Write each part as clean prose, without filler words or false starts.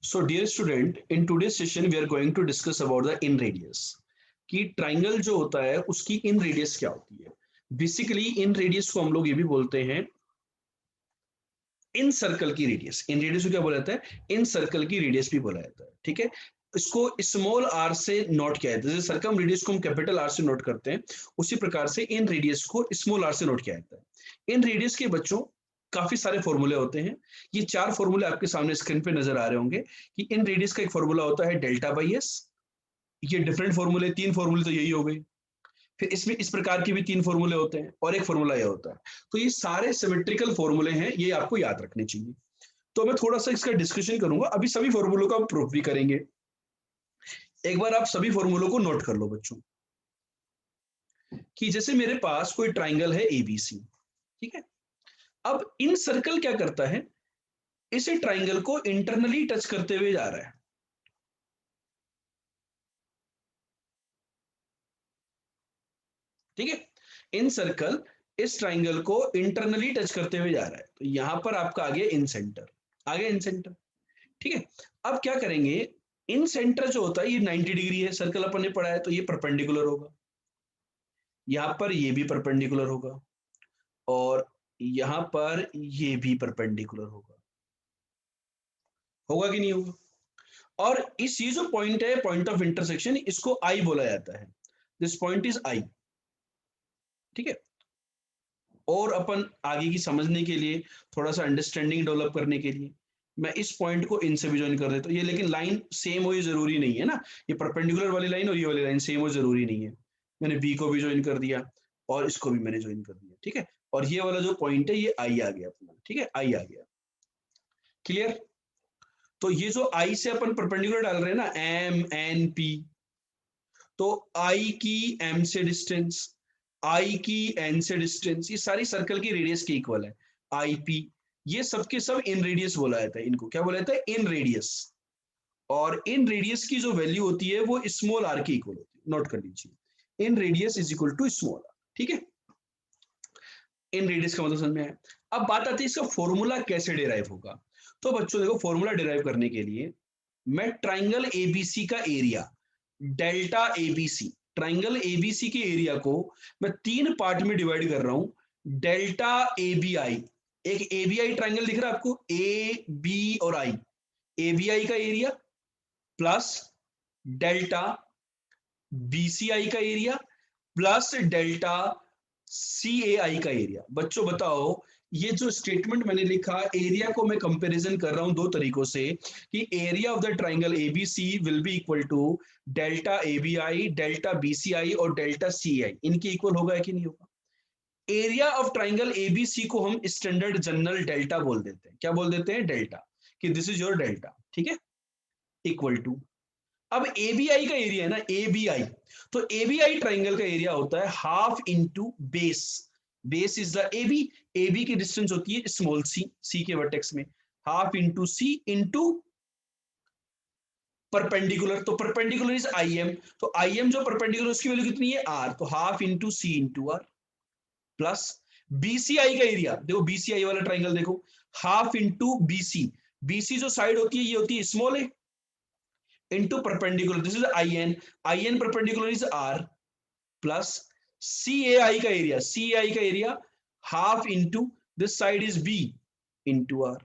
So dear student, in today's session we are going to discuss about the in radius कि triangle जो होता है उसकी इन radius क्या होती है। बेसिकली इन रेडियस को हम लोग ये भी बोलते हैं इन सर्कल की रेडियस। इन रेडियस को क्या बोला जाता है? इन सर्कल की रेडियस भी बोला जाता है। ठीक है, इसको स्मॉल आर से नोट किया जाता है। जैसे सर्कम रेडियस को हम कैपिटल आर से नोट करते हैं, उसी प्रकार से इन रेडियस को स्मॉल आर से नोट किया जाता है। इन रेडियस के बच्चों काफी सारे फॉर्मूले होते हैं। ये चार फॉर्मूले आपके सामने स्क्रीन पे नजर आ रहे होंगे कि इन रेडियस का एक फॉर्मूला होता है डेल्टा बाई एस। ये डिफरेंट फॉर्मूले, तीन फॉर्मूले तो यही हो गए। फिर इसमें इस प्रकार के भी तीन फॉर्मूले होते हैं और एक फॉर्मूला यह होता है। तो ये सारे सिमेट्रिकल फॉर्मूले हैं, ये आपको याद रखने चाहिए। तो मैं थोड़ा सा इसका डिस्कशन करूंगा, अभी सभी फॉर्मूलों का हम प्रूफ भी करेंगे। एक बार आप सभी फॉर्मूलों को नोट कर लो बच्चों कि जैसे मेरे पास कोई ट्राइंगल है एबीसी। ठीक है, अब इन सर्कल क्या करता है, इसे ट्राइंगल को इंटरनली टच करते हुए जा रहा है। ठीक है, इन सर्कल इस ट्राइंगल को इंटरनली टच करते हुए जा रहा है। तो यहां पर आपका आ गया इन सेंटर, आ गया इन सेंटर। ठीक है, अब क्या करेंगे, इन सेंटर जो होता है ये 90 डिग्री है, सर्कल अपन ने पढ़ा है, तो ये परपेंडिकुलर होगा। यहां पर ये भी परपेंडिकुलर होगा और यहां पर ये भी परपेंडिकुलर होगा। होगा कि नहीं होगा? और इस ये जो पॉइंट है, पॉइंट ऑफ इंटरसेक्शन, इसको आई बोला जाता है। This point is I. ठीक है, और अपन आगे की समझने के लिए, थोड़ा सा अंडरस्टैंडिंग डेवलप करने के लिए मैं इस पॉइंट को इनसे भी ज्वाइन कर देता हूँ। ये लेकिन लाइन सेम हो ये जरूरी नहीं है ना, ये परपेंडिकुलर वाली लाइन और ये वाली लाइन सेम हो जरूरी नहीं है। मैंने बी को भी ज्वाइन कर दिया और इसको भी मैंने ज्वाइन कर दिया। ठीक है, और ये वाला जो पॉइंट है ये आई आ गया अपना। ठीक है, आई आ गया। क्लियर? तो ये जो आई से अपन परपेंडिकुलर डाल रहे हैं ना, एम एन पी, तो आई की एम से डिस्टेंस, आई की एन से डिस्टेंस, ये सारी सर्कल की रेडियस के इक्वल है। आई पी, ये सबके सब इन रेडियस बोला जाता है। इनको क्या बोला जाता है? इन रेडियस। और इन रेडियस की जो वैल्यू होती है वो स्मॉल आर के इक्वल होती है। नोट कर लीजिए, in radius is equal to small r. ठीक है, इन रेडियस का मतलब समझ में आया। अब बात आती है इसका फॉर्मूला कैसे डिराइव होगा। तो बच्चों देखो, फॉर्मूला डिराइव करने के लिए मैं ट्राइंगल एबीसी का area, delta ABC, triangle ABC के एरिया को मैं तीन पार्ट में डिवाइड कर रहा हूं। डेल्टा एबीआई, एक एबीआई ट्राइंगल दिख रहा है आपको, ए बी और आई, एबीआई का एरिया प्लस डेल्टा बीसीआई का एरिया प्लस डेल्टा सीएआई का एरिया। बच्चों बताओ, ये जो स्टेटमेंट मैंने लिखा, एरिया को मैं कंपैरिजन कर रहा हूं दो तरीकों से कि area of the triangle ABC will be equal to delta ABI, delta BCI और डेल्टा सीआई। इनके इक्वल होगा कि नहीं होगा? एरिया ऑफ ट्राइंगल एबीसी को हम स्टैंडर्ड जनरल डेल्टा बोल देते हैं। क्या बोल देते हैं? डेल्टा, कि दिस इज योर डेल्टा। ठीक है, इक्वल टू, अब एबीआई का एरिया है ना, एबीआई, तो एबीआई ट्राइंगल का एरिया होता है half into base. Base is the AB, AB की डिस्टेंस होती है स्मॉल सी, सी के वर्टेक्स में, half into C into perpendicular, तो परपेंडिकुलर इज आई एम, तो आई एम जो परपेंडिकुलर उसकी वैल्यू कितनी है? आर, तो half into C into R plus BCI का एरिया। देखो बीसीआई वाला ट्राइंगल देखो, हाफ इंटू बीसी, बीसी जो साइड होती है ये होती है स्मॉल है, into perpendicular, this is in perpendicular is r plus CAI का एरिया, CAI का area half into this side is b into r।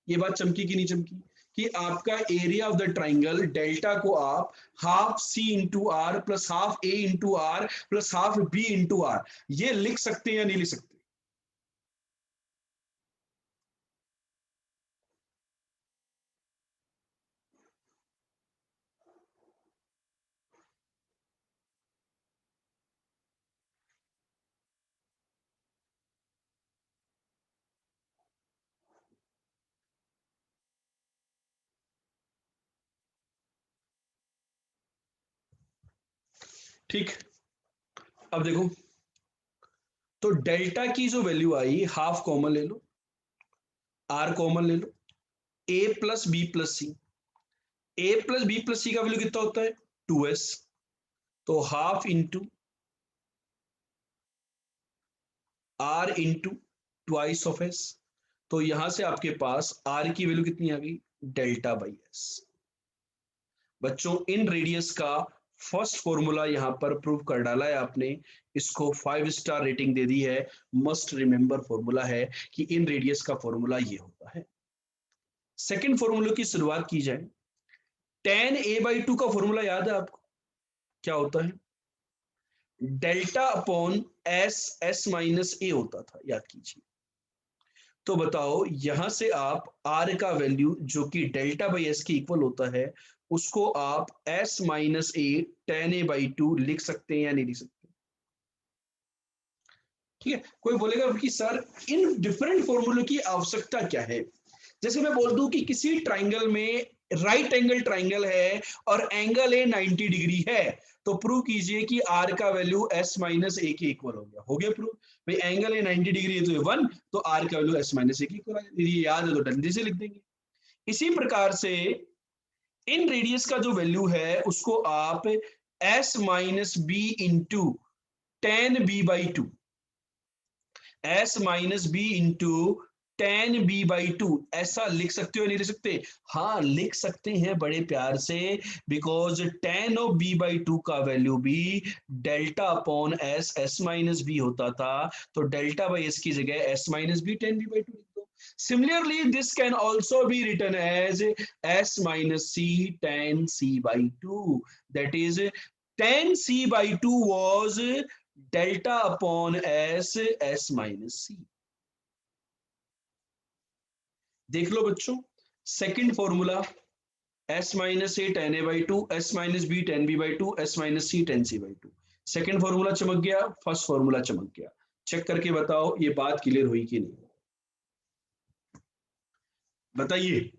ये बात चमकी कि नहीं चमकी कि आपका area of the triangle delta को आप half c into R plus half a into R plus half b into R, ये लिख सकते हैं या नहीं लिख सकते? ठीक, अब देखो, तो डेल्टा की जो वैल्यू आई, हाफ कॉमन ले लो, आर कॉमन ले लो, A plus B plus C, A plus B plus C का वैल्यू कितना होता है? 2s, तो half into R into twice of S, तो यहां से आपके पास आर की वैल्यू कितनी आ गई, डेल्टा बाई एस। बच्चों इन रेडियस का फर्स्ट फॉर्मूला यहां पर प्रूव कर डाला है आपने, इसको 5 स्टार रेटिंग दे दी है। मस्ट रिमेंबर फॉर्मूला है कि इन रेडियस का फॉर्मूला ये होता है। सेकंड फॉर्मूले की शुरुआत की जाए, tan a/2 का फॉर्मूला याद है आपको, क्या होता है, delta upon S, S minus A होता था, याद कीजिए। तो बताओ यहां से आप r का वैल्यू जो कि डेल्टा बाई एस के इक्वल होता है, उसको आप s माइनस ए tan a/2 लिख सकते हैं या नहीं लिख सकते? ठीक है, कोई बोलेगा कि सर इन डिफरेंट फॉर्मूलों की आवश्यकता क्या है। जैसे मैं बोल दूं कि किसी ट्राइंगल में राइट एंगल ट्राइंगल है और एंगल ए 90 डिग्री है, तो प्रूव कीजिए कि आर का वैल्यू एस माइनस ए के इक्वल हो गया प्रूव। भाई एंगल ए 90 डिग्री है तो ये 1, तो आर का वैल्यू एस माइनस ए के इक्वल है, ये याद है तो जल्दी से लिख देंगे। इसी प्रकार से इन रेडियस का जो वैल्यू है उसको आप S minus B into tan B by two, S minus B into tan B by two, ऐसा लिख सकते हो नहीं लिख सकते? हाँ लिख सकते हैं बड़े प्यार से, because tan of B by two का वैल्यू भी delta upon S, S minus B होता था, तो डेल्टा बाई एस की जगह S minus B tan B by two लिख दो। Similarly, this can also be written as s minus c tan c by 2. That is, tan c by 2 was delta upon s, s minus c. देख लो बच्चों, second formula s minus A tan A by two, S minus B tan B by two, S minus C tan C by two. Second formula चमक गया, first formula चमक गया। Check करके बताओ ये बात क्लियर हुई कि नहीं, बताइए।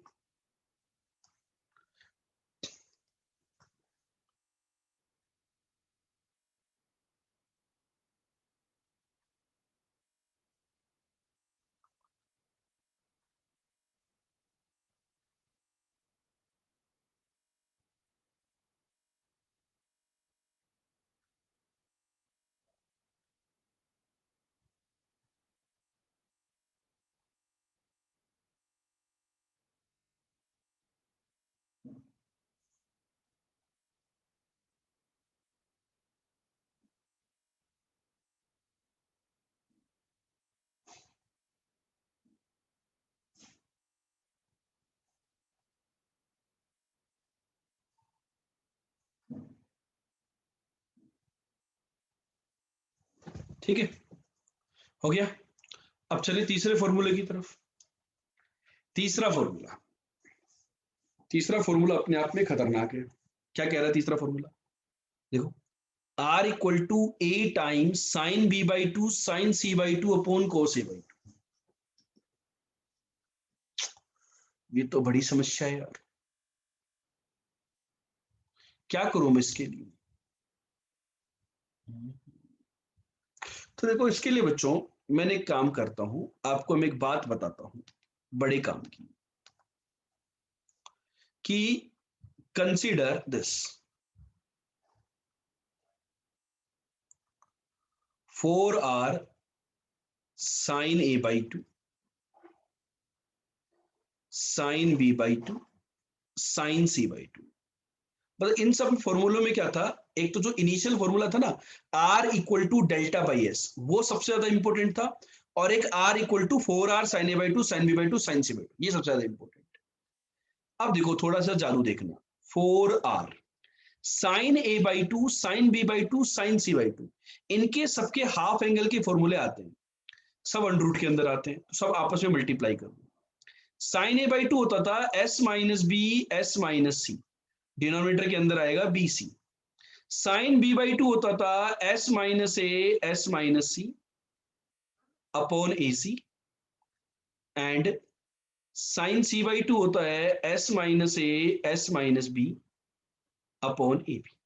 ठीक है, हो गया। अब चले तीसरे फॉर्मूले की तरफ। तीसरा फॉर्मूला, तीसरा फॉर्मूला अपने आप में खतरनाक है। क्या कह रहा है तीसरा फॉर्मूला, देखो, R equal to A times sine B by two sine C by two upon cos A by two. ये तो बड़ी समस्या है यार, क्या करूं मैं इसके लिए। तो देखो इसके लिए बच्चों मैंने एक काम करता हूं, आपको मैं एक बात बताता हूं बड़े काम की, कि consider this 4r sine A by two sine B by two sine C by two. मतलब इन सब फॉर्मूलों में क्या था, एक तो जो इनिशियल फॉर्मूला था ना, r equal to delta by S, वो सबसे ज्यादा इंपॉर्टेंट था, और एक r equal to 4r sine A by two sine B by two sine C by two, ये सबसे ज्यादा इंपॉर्टेंट। अब देखो थोड़ा सा जादू देखना, 4r sine A by two sine B by two sine C by two, इनके सबके हाफ एंगल के फॉर्मूले आते हैं, सब अंडर रूट के अंदर आते हैं, तो सब आपस में मल्टीप्लाई कर दो। साइन ए बाई टू होता था S minus B S minus C, denominator के अंदर आएगा B C. Sine B by two होता था S minus A S minus C upon A C, and sine C by two होता है S minus A S minus B upon A B.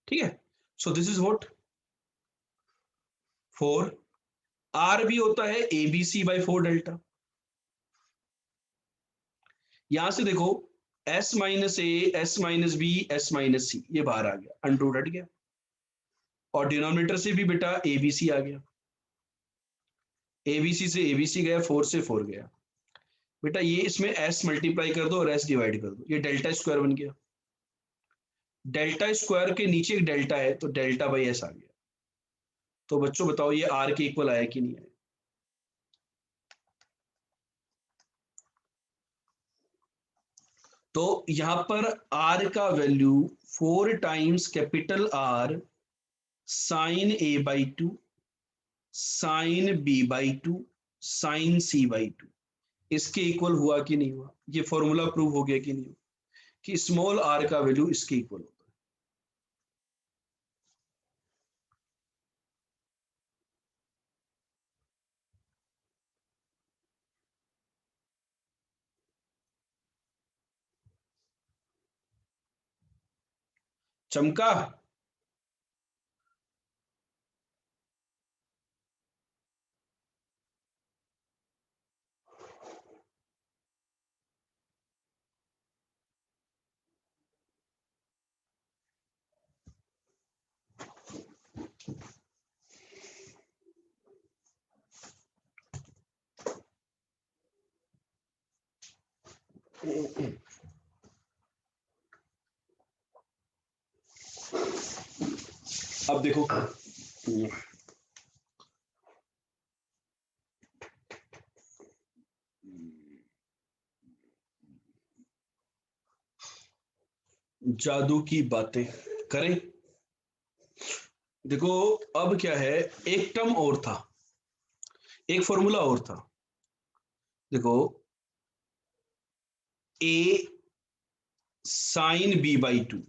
ठीक है, so this is what 4, R भी होता है A B C by 4 delta. यहां से देखो S minus A S minus B S minus C, ये बाहर आ गया, अंडर रूट हट गया, और डिनोमिनेटर से भी बेटा ए बी सी आ गया। एबीसी से एबीसी गया, 4 से 4 गया। बेटा ये इसमें एस मल्टीप्लाई कर दो और एस डिवाइड कर दो, ये डेल्टा स्क्वायर बन गया। डेल्टा स्क्वायर के नीचे एक डेल्टा है तो डेल्टा बाई एस आ गया। तो बच्चों बताओ ये आर के इक्वल आया कि नहीं आया? तो यहां पर आर का value 4 times capital R sine A by 2 sine B by 2 sine C by 2 इसके इक्वल हुआ कि नहीं हुआ? ये फॉर्मूला प्रूव हो गया कि नहीं हुआ कि स्मॉल आर का वैल्यू इसके इक्वल होता है। चमका? अब देखो जादू की बातें करें। देखो अब क्या है, एक टर्म और था, एक फॉर्मूला और था। देखो A sine B by 2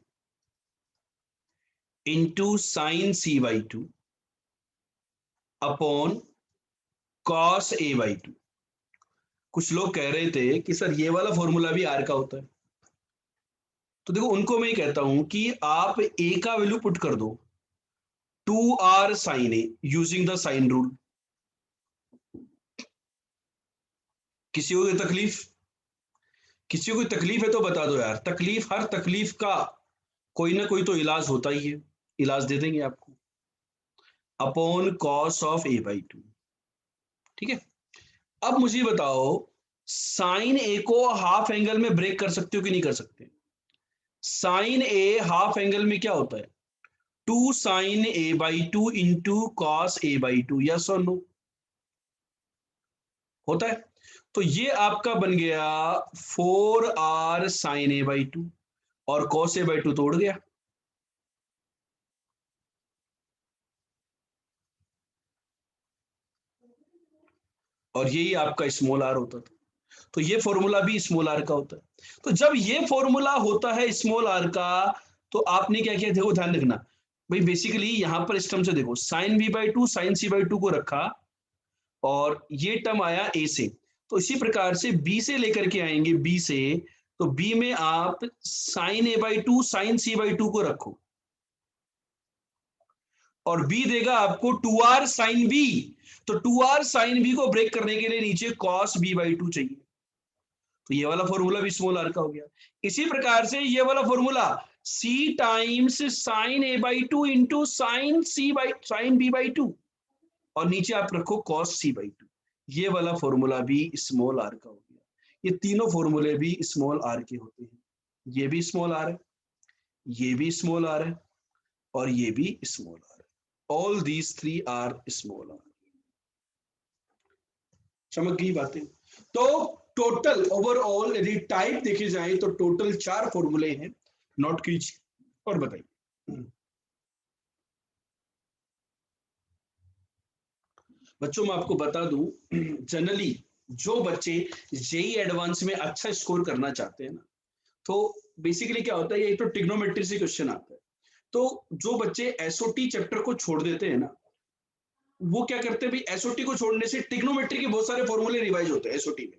into sine C by 2 upon cos A by 2। कुछ लोग कह रहे थे कि सर ये वाला फॉर्मूला भी आर का होता है। तो देखो उनको मैं कहता हूं कि आप ए का वैल्यू पुट कर दो 2r sine A using the sine rule. किसी को कोई तकलीफ? किसी को कोई तकलीफ है तो बता दो यार। तकलीफ, हर तकलीफ का कोई ना कोई तो इलाज होता ही है, इलाज दे देंगे आपको। Upon cos of A by 2। ठीक है, अब मुझे बताओ साइन ए को हाफ एंगल में ब्रेक कर सकते हो कि नहीं कर सकते? साइन ए हाफ एंगल में क्या होता है? 2 sine A by 2 into cos A by 2, yes और नो? होता है। तो ये आपका बन गया 4r साइन ए बाई 2 और कॉस ए बाई 2 तो उड़ गया। और यही आपका स्मॉल आर होता था। तो ये फॉर्मूला भी स्मॉल आर का होता है। तो जब ये फॉर्मूला होता है स्मॉल आर का, तो आपने क्या किया? देखो ध्यान रखना भाई, बेसिकली यहां पर इस टर्म से देखो sine B by 2 sine C by 2 को रखा और ये टर्म आया ए से। तो इसी प्रकार से बी से लेकर के आएंगे बी से, तो बी में आप sine A by 2 sine C by 2 को रखो और बी देगा आपको 2r साइन बी। तो 2r साइन बी को ब्रेक करने के लिए नीचे cos b बाई 2 चाहिए। तो ये वाला फॉर्मूला भी स्मॉल आर का हो गया। इसी प्रकार से ये वाला formula c times sine A by 2 into sine C by sine B by 2 और नीचे आप रखो cos c बाई 2। ये वाला फॉर्मूला भी स्मॉल आर का हो गया। ये तीनों फॉर्मूले भी स्मॉल आर के होते हैं। ये भी स्मॉल आर है, ये भी स्मॉल आर है और ये भी स्मॉल आर है। All these three are small R. समझ गई बातें? तो टोटल ओवरऑल यदि टाइप देखे जाए तो टोटल 4 फॉर्मूले हैं। नोट कीजिए और बताइए। बच्चों मैं आपको बता दूं, जनरली जो बच्चे जेई एडवांस में अच्छा स्कोर करना चाहते हैं ना, तो बेसिकली क्या होता है, एक तो ट्रिग्नोमेट्री से क्वेश्चन आता है। तो जो बच्चे एसओटी चैप्टर को छोड़ देते हैं ना, वो क्या करते हैं भाई, एसओटी को छोड़ने से ट्रिग्नोमेट्री के बहुत सारे फॉर्मूले रिवाइज होते हैं एसओटी में,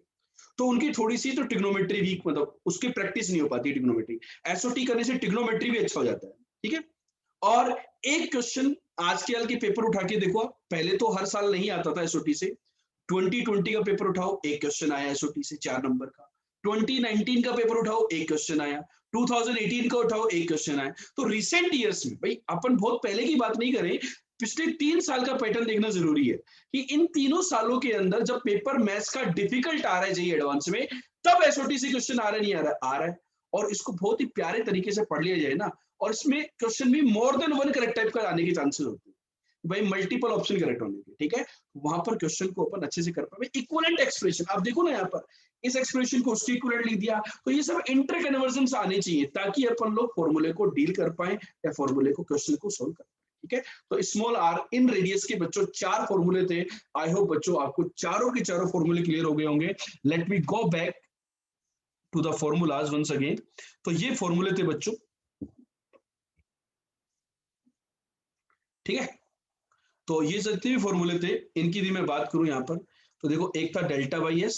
तो उनकी थोड़ी सी तो ट्रिग्नोमेट्री वीक, मतलब उसकी प्रैक्टिस नहीं हो पाती ट्रिग्नोमेट्री। एसओटी करने से ट्रिग्नोमेट्री भी अच्छा हो जाता है। ठीक है, और एक क्वेश्चन आज के के पेपर उठा के देखो, पहले तो हर साल नहीं आता था एसओटी से। 2020 का पेपर उठाओ, एक क्वेश्चन आया एसओटी से 4 नंबर का। 2019 का पेपर उठाओ, एक क्वेश्चन आया। 2018 का उठाओ, एक क्वेश्चन आया। तो रिसेंट ईयर्स में भाई, अपन बहुत पहले की बात नहीं करें, पिछले 3 साल का पैटर्न देखना जरूरी है कि इन तीनों सालों के अंदर जब पेपर मैथ्स का डिफिकल्ट आ रहा है जी एडवांस में, तब एसओटी से क्वेश्चन आ रहा है नहीं आ रहा है। और इसको बहुत ही प्यारे तरीके से पढ़ लिया जाए ना, और इसमें क्वेश्चन भी more than one correct type का आने के चांसेस होते हैं भाई, मल्टीपल ऑप्शन करेक्ट होने के, ठीक है। वहां पर क्वेश्चन को अपन अच्छे से कर पाए। इक्विवेलेंट एक्सप्रेशन आप देखो ना, यहाँ पर इस एक्सप्रेशन को उसके इक्विवेलेंट लिख दिया, तो ये सब इंटर कन्वर्जन आने चाहिए ताकि अपन लोग फॉर्मूले को डील कर पाए या फॉर्मूले को क्वेश्चन को सोल्व कर पाए, ठीक है। तो स्मॉल आर इन रेडियस के बच्चों 4 फॉर्मूले थे। आई होप बच्चों आपको चारों के चारों फॉर्मूले क्लियर हो गए होंगे। Let me go back to the formulas once again. तो ये फॉर्मूले थे बच्चों, ठीक है। तो ये जितने भी फॉर्मूले थे इनकी भी मैं बात करूं यहाँ पर, तो देखो एक था डेल्टा बाई एस,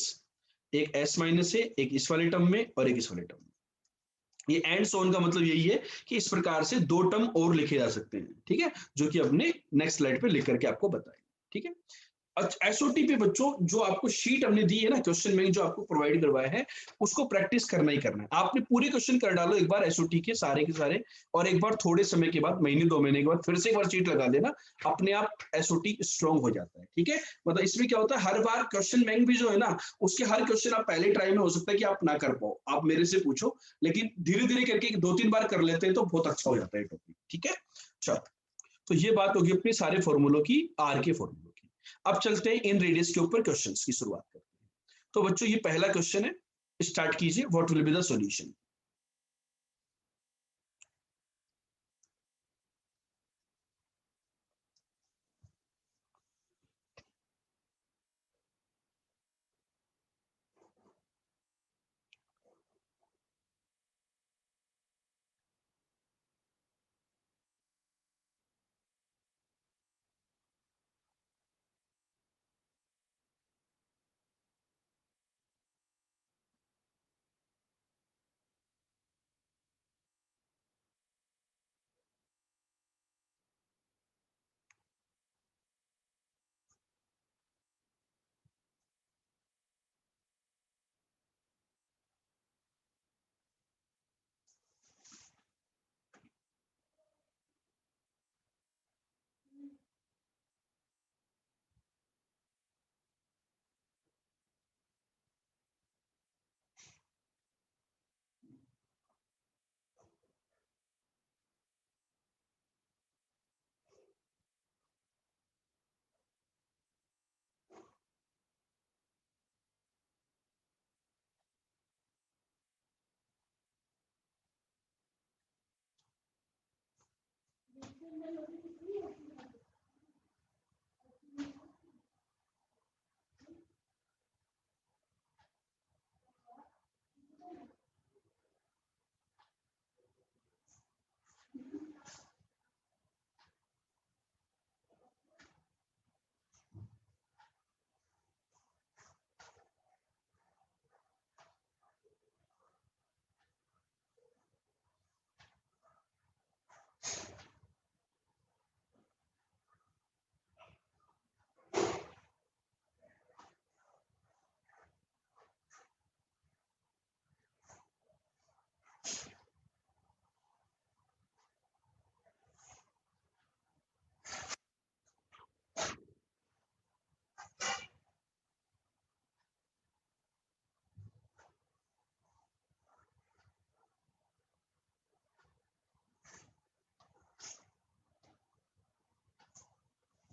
एक एस माइनस ए, एक इस वाले टर्म में और एक इस वाले टर्म में। ये एंड सोन का मतलब यही है कि इस प्रकार से 2 टर्म और लिखे जा सकते हैं, ठीक है, जो कि अपने नेक्स्ट स्लाइड पे लिख करके आपको बताएं, ठीक है। एसओटी पे बच्चों जो आपको शीट हमने दी है ना, क्वेश्चन बैंक जो आपको प्रोवाइड करवाया है, उसको प्रैक्टिस करना ही करना है। आपने पूरे क्वेश्चन कर डालो एक बार एसओटी के सारे, और एक बार थोड़े समय के बाद, महीने 2 महीने के बाद फिर से एक बार शीट लगा देना, अपने आप एसओटी स्ट्रॉन्ग हो जाता है, ठीक है। मतलब इसमें क्या होता है, हर बार क्वेश्चन बैंक भी जो है ना, उसके हर क्वेश्चन आप पहले ट्राई में हो सकता है कि आप ना कर पाओ, आप मेरे से पूछो, लेकिन धीरे धीरे करके 2-3 बार कर लेते हैं तो बहुत अच्छा हो जाता है टॉपिक, ठीक है। चलो, तो ये बात होगी अपने सारे फॉर्मूलों की, आर के फॉर्मूलों की। अब चलते हैं इन रेडियस के ऊपर क्वेश्चंस की शुरुआत करते हैं। तो बच्चों ये पहला क्वेश्चन है, स्टार्ट कीजिए, what will be the solution.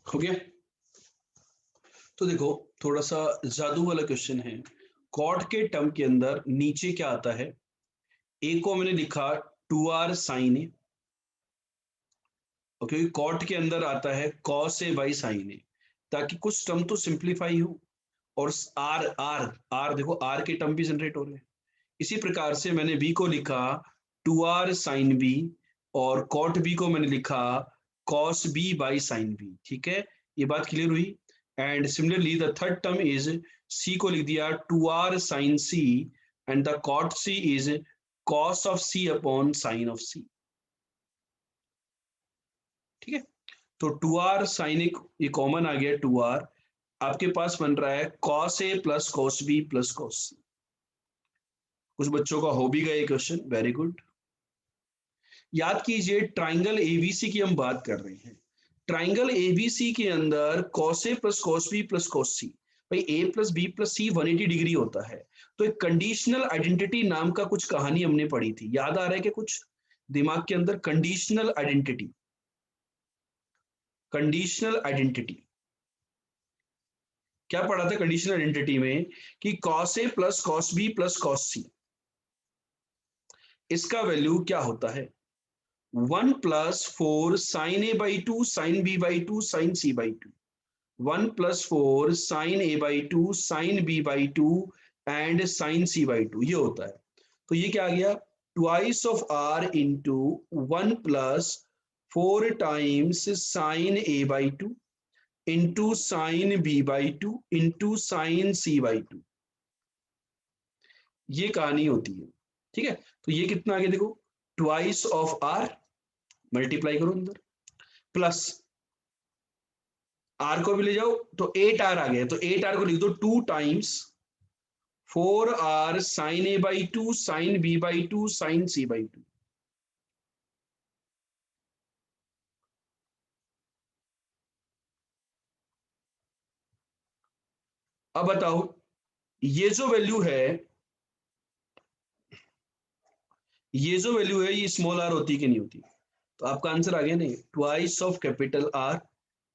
हो गया। तो देखो थोड़ा सा जादू वाला क्वेश्चन है। कॉट के टर्म के अंदर नीचे क्या आता है, ए को मैंने लिखा 2r साइन ए, और क्योंकि कॉट के अंदर आता है कॉस ए बाई साइन ए, ताकि कुछ टर्म तो सिंप्लीफाई हो। और आर आर आर देखो आर के टर्म भी जनरेट हो रहे हैं। इसी प्रकार से मैंने बी को लिखा 2r साइन बी, और कॉट बी को मैंने लिखा cos B by sine B, ठीक है। ये बात क्लियर हुई। And similarly the third term is, C को लिख दिया 2r sine C, and the cot C is cos of C upon sine of C, ठीक है। तो 2r साइन ए ये कॉमन आ गया, 2r आपके पास बन रहा है cos A plus cos B plus cos C. कुछ बच्चों का हो भी गया ये क्वेश्चन, वेरी गुड। याद कीजिए ट्राइंगल एबीसी की हम बात कर रहे हैं। ट्राइंगल एबीसी के अंदर cos A plus cos B plus cos C, भाई A plus B plus C 180 degree होता है। तो एक कंडीशनल आइडेंटिटी नाम का कुछ कहानी हमने पढ़ी थी, याद आ रहा है कि कुछ दिमाग के अंदर? कंडीशनल आइडेंटिटी, कंडीशनल आइडेंटिटी क्या पढ़ा था कंडीशनल आइडेंटिटी में? कि cos A plus cos B plus cos C, इसका वैल्यू क्या होता है? 1 plus 4 sine A by 2 sine B by 2 sine C by 2, 1 plus 4 sine A by 2 sine B by 2 and sine C by 2, ये होता है। तो ये क्या आ गया? Twice of R into 1 plus 4 times sine A by 2 into sign B by 2 into sine C by 2, ये कहानी होती है। ठीक है, तो ये कितना आ गया देखो, ट्वाइस ऑफ आर, मल्टीप्लाई करो अंदर, प्लस आर को भी ले जाओ तो 8r आ गया, तो 8r को लिख दो 2 times 4r sine A by 2 sine B by 2 sine C by 2। अब बताओ ये जो वैल्यू है, ये जो वैल्यू है ये स्मॉल आर होती कि नहीं होती? तो आपका आंसर आ गया नहीं, twice of capital R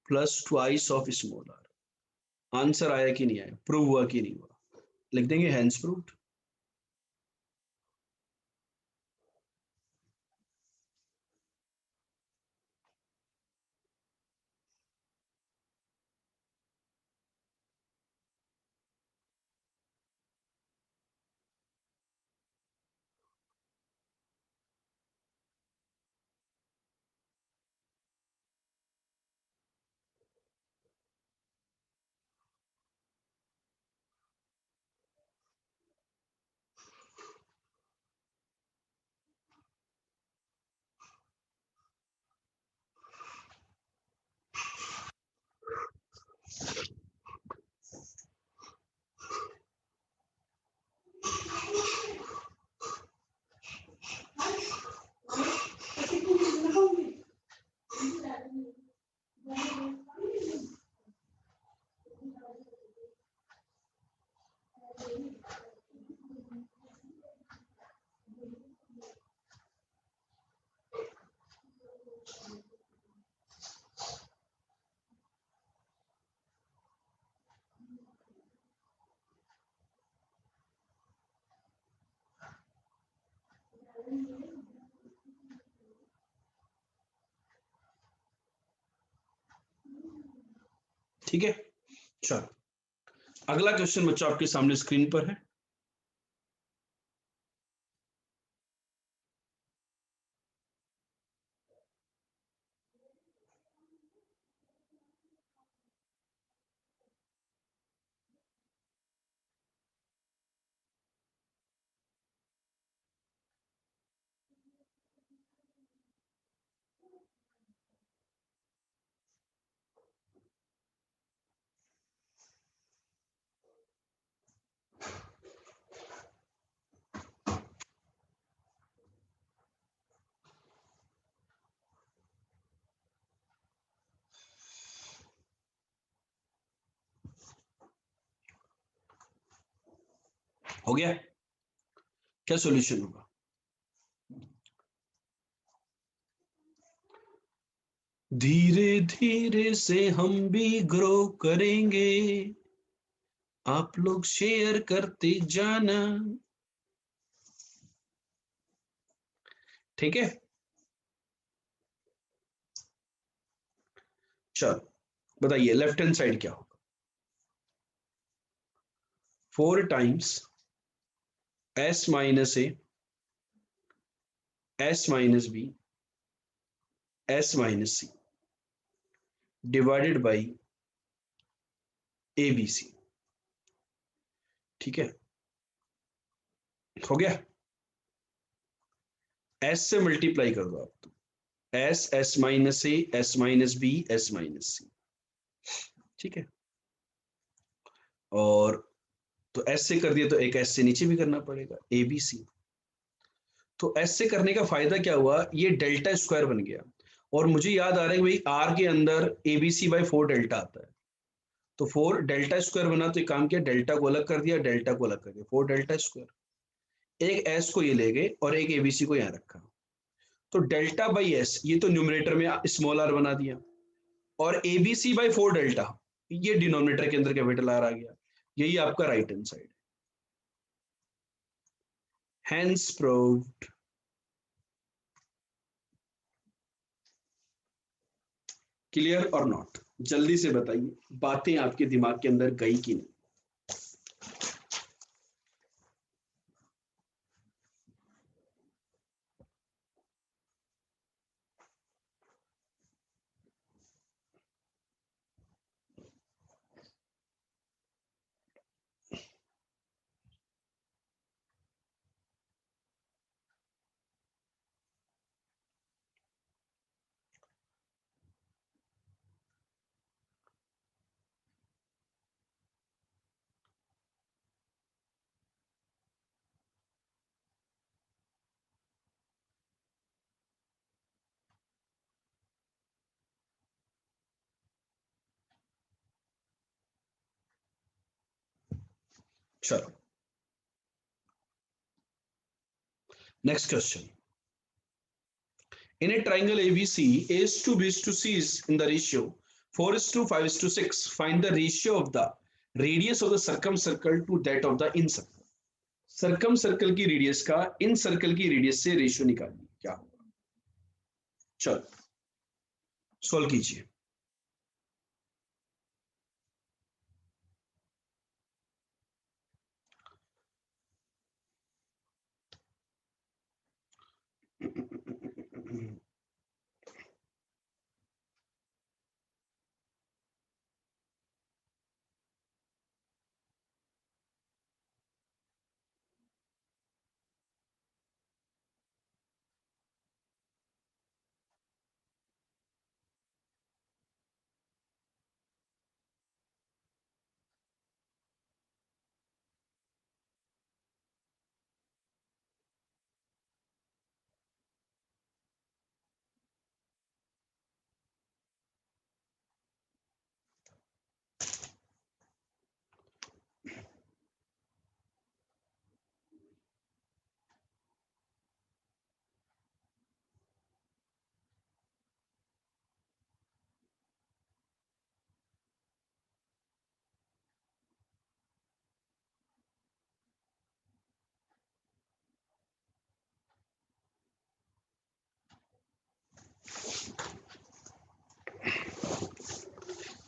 plus twice of small R. Answer आया कि नहीं आया, प्रूव हुआ कि नहीं हुआ? लिख देंगे हैंस प्रूव्ड। ठीक है, चलो अगला क्वेश्चन बच्चों आपके सामने स्क्रीन पर है। हो गया? क्या सॉल्यूशन होगा? धीरे धीरे से हम भी ग्रो करेंगे, आप लोग शेयर करते जाना। ठीक है, चलो बताइए लेफ्ट हैंड साइड क्या होगा? 4 times s minus A, s minus B, s minus C divided by ABC। ठीक है, हो गया? s से मल्टीप्लाई कर दो आप, तो s minus A, s minus B, s minus C. ठीक है, और तो s से कर दिया तो एक s से नीचे भी करना पड़ेगा, ABC। तो s से करने का फायदा क्या हुआ, ये डेल्टा स्क्वायर बन गया, और मुझे याद आ रहा है कि भाई आर के अंदर ABC बाई 4 डेल्टा आता है, तो 4 डेल्टा स्क्वायर बना, तो एक काम किया, डेल्टा को अलग कर दिया, डेल्टा को अलग कर दिया, 4 डेल्टा स्क्वायर। एक एस को ये ले गए और एक ABC को यहाँ रखा, तो डेल्टा बाई एस ये तो न्यूमरेटर में स्मॉल आर बना दिया, और ABC बाई 4 डेल्टा ये डिनोमिनेटर के अंदर कैपिटल आर आ गया। यही आपका right hand side, hence proved. Clear और नॉट? जल्दी से बताइए, बातें आपके दिमाग के अंदर गई कि नहीं? चलो next question. In a triangle ABC, A is to B is to C is in the ratio 4 is to 5 is to 6. Find the ratio of the radius of the circumcircle to that of the incircle. सर्कमसर्कल की radius का इन circle की radius से ratio निकालिए, क्या होगा? चलो solve कीजिए।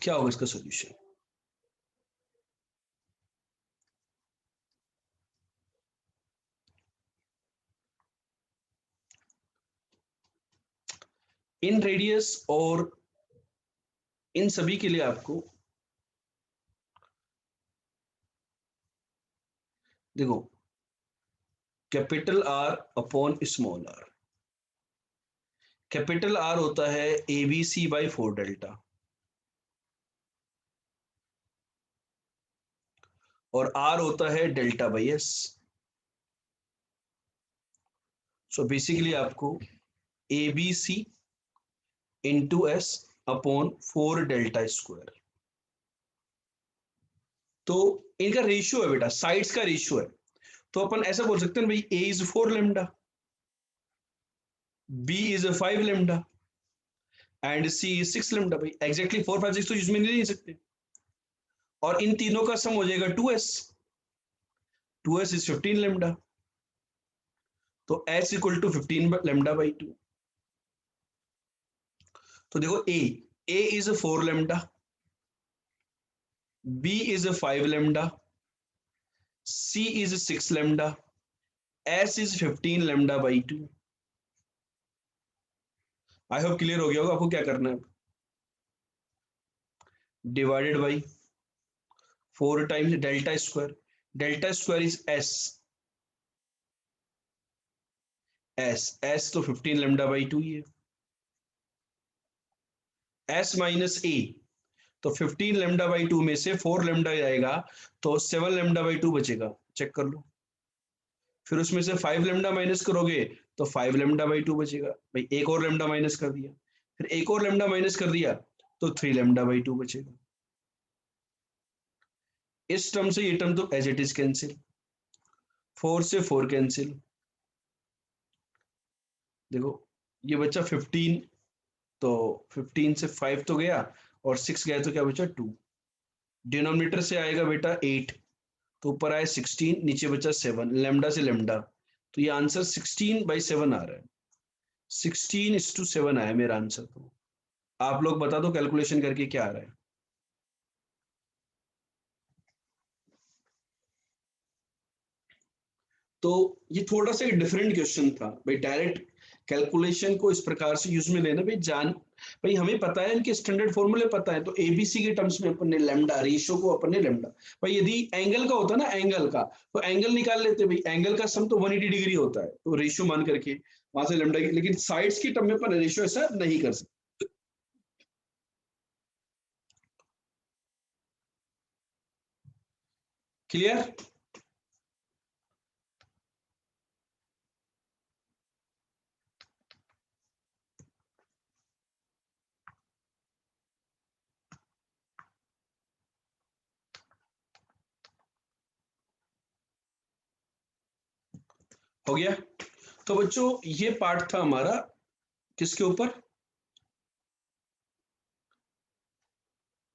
क्या होगा इसका सॉल्यूशन? इन रेडियस और इन सभी के लिए आपको देखो, capital R upon small R. Capital R होता है ABC बाई 4 डेल्टा, और आर होता है delta by S. So basically आपको ABC into S upon 4 delta square, तो इनका रेशियो है बेटा, साइड्स का रेशियो है। तो अपन ऐसा बोल सकते हैं भाई A is 4 lambda, B is 5 lambda and C is 6 lambda. भाई एग्जैक्टली 4 5 6 तो इसमें नहीं ले सकते, और इन तीनों का सम हो जाएगा 2s। 2s इज 15 लेमडा, तो s equal to 15 lambda by 2। तो देखो A is 4 lambda, B is a 5 lambda, C is 6 lambda, S is 15 lambda by 2। I hope clear हो गया होगा। आपको क्या करना है, divided by 4 times delta square. Delta square is S तो 15 लेमडा बाई 2 ही है, एस माइनस ए, तो 15 लेमडा बाई 2 में से 4 लेमडा जाएगा तो 7 लेमडा बाई 2 बचेगा, चेक कर लो। फिर उसमें से 5 लेमडा माइनस करोगे तो 5 लेमडा बाई 2 बचेगा। भाई एक और लेमडा माइनस कर दिया, फिर एक और लेमडा माइनस कर दिया तो 3 लेमडा बाई 2 बचेगा। इस टर्म से ये टर्म तो एज इट इज कैंसिल, 4 से 4 कैंसिल, देखो ये बच्चा 15, तो 15 से 5 तो गया और 6 गया तो क्या बचा 2। डिनोमिनेटर से आएगा बेटा 8, तो ऊपर आए 16, नीचे बचा 7, लेमडा से लेमडा, तो ये आंसर 16/7 आ रहा है। 16:7 आया मेरा आंसर। तो आप लोग बता दो कैलकुलेशन करके क्या आ रहा है। तो ये थोड़ा सा डिफरेंट क्वेश्चन था भाई, डायरेक्ट कैलकुलेशन को इस प्रकार से यूज में लेना भाई, जान भाई हमें पता है इनके स्टैंडर्ड फॉर्मूले पता है, तो एबीसी के टर्म्स में अपन ने लेमडा, रेशियो को अपन ने लेमडा, भाई यदि एंगल का होता ना एंगल का, तो एंगल निकाल लेते भाई, एंगल का सम तो 180 डिग्री होता है, तो रेशियो मान करके वहां से लेमडा, लेकिन साइड्स की टर्म में अपन रेशियो ऐसा नहीं कर सकते। क्लियर? हो गया? तो बच्चों ये पार्ट था हमारा किसके ऊपर,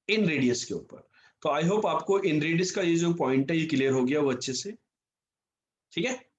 इन रेडियस के ऊपर। तो आई होप आपको इन रेडियस का ये जो पॉइंट है ये क्लियर हो गया वो अच्छे से, ठीक है।